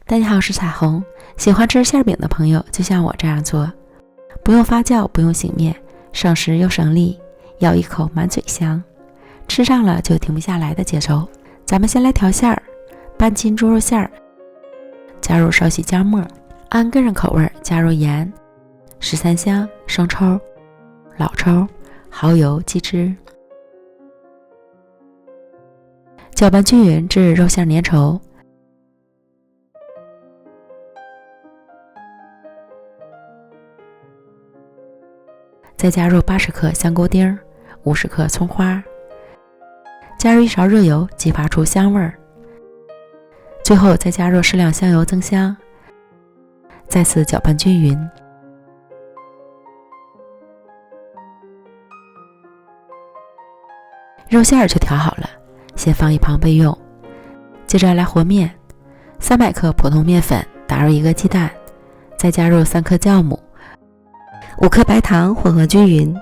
大家好，我是彩虹。喜欢吃馅饼的朋友就像我这样做，不用发酵，不用醒面，省时又省力，咬一口满嘴香，吃上了就停不下来的节奏。咱们先来调馅儿，半斤猪肉馅儿，加入少许姜末，按个人口味加入盐、十三香、生抽、老抽、蚝油、鸡汁，搅拌均匀至肉馅粘稠。再加入80克香菇丁，50克葱花，加入1勺热油，激发出香味儿。最后再加入适量香油增香，再次搅拌均匀。肉馅儿就调好了，先放一旁备用。接着来和面，300克普通面粉，打入1个鸡蛋，再加入3克酵母、5克白糖，混合均匀。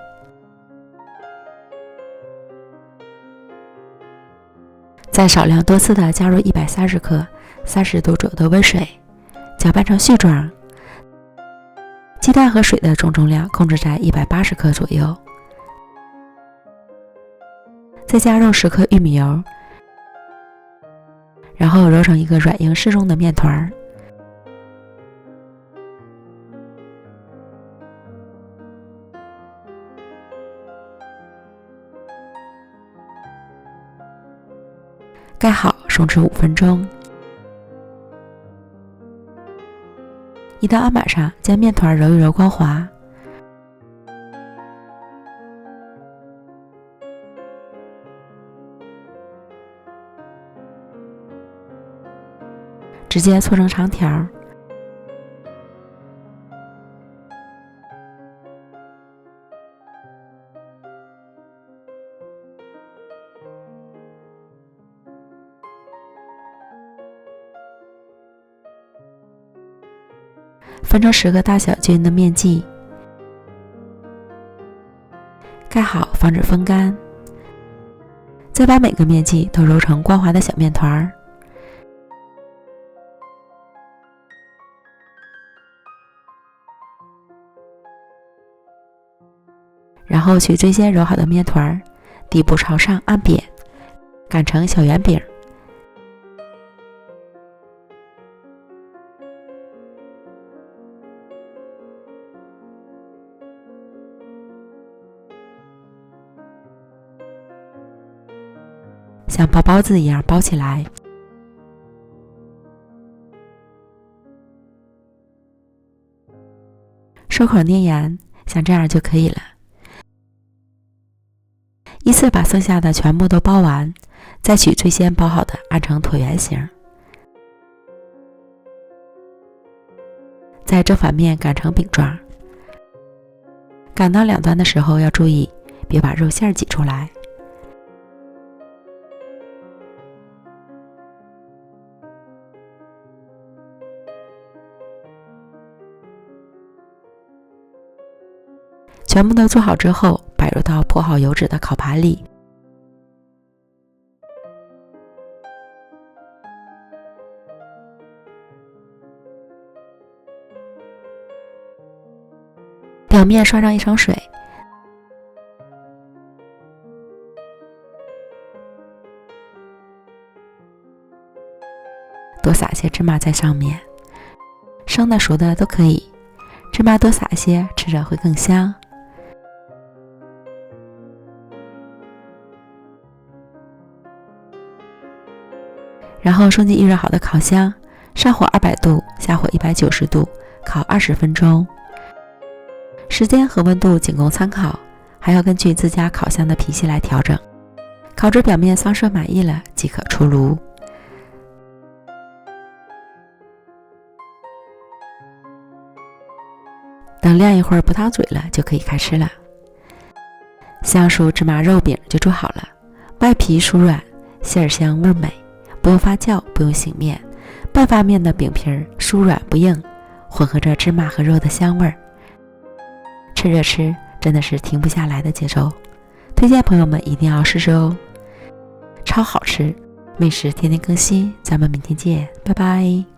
再少量多次的加入130克30度左右的温水，搅拌成絮状。鸡蛋和水的总重量控制在180克左右。再加入10克玉米油，然后揉成一个软硬适中的面团。盖好，松弛5分钟。移到案板上，将面团揉一揉光滑。直接搓成长条。分成10个大小均匀的面剂，盖好，防止风干。再把每个面剂都揉成光滑的小面团。然后取最先揉好的面团，底部朝上按扁，擀成小圆饼。像包包子一样包起来，收口粘严，像这样就可以了。依次把剩下的全部都包完，再取最先包好的按成椭圆形，在正反面擀成饼状。擀到两端的时候要注意，别把肉馅挤出来。全部都做好之后，摆入到铺好油纸的烤盘里。表面刷上一层水，多撒些芝麻在上面，生的熟的都可以，芝麻多撒一些，吃着会更香。然后送进预热好的烤箱，上火200度，下火190度，烤20分钟。时间和温度仅供参考，还要根据自家烤箱的脾气来调整。烤至表面双色满意了，即可出炉。等晾一会儿不烫嘴了，就可以开吃了。香酥芝麻肉饼就做好了，外皮酥软，馅儿香味美。不用发酵，不用醒面，半发面的饼皮酥软不硬，混合着芝麻和肉的香味儿，趁热吃真的是停不下来的节奏。推荐朋友们一定要试试哦，超好吃，美食天天更新，咱们明天见，拜拜。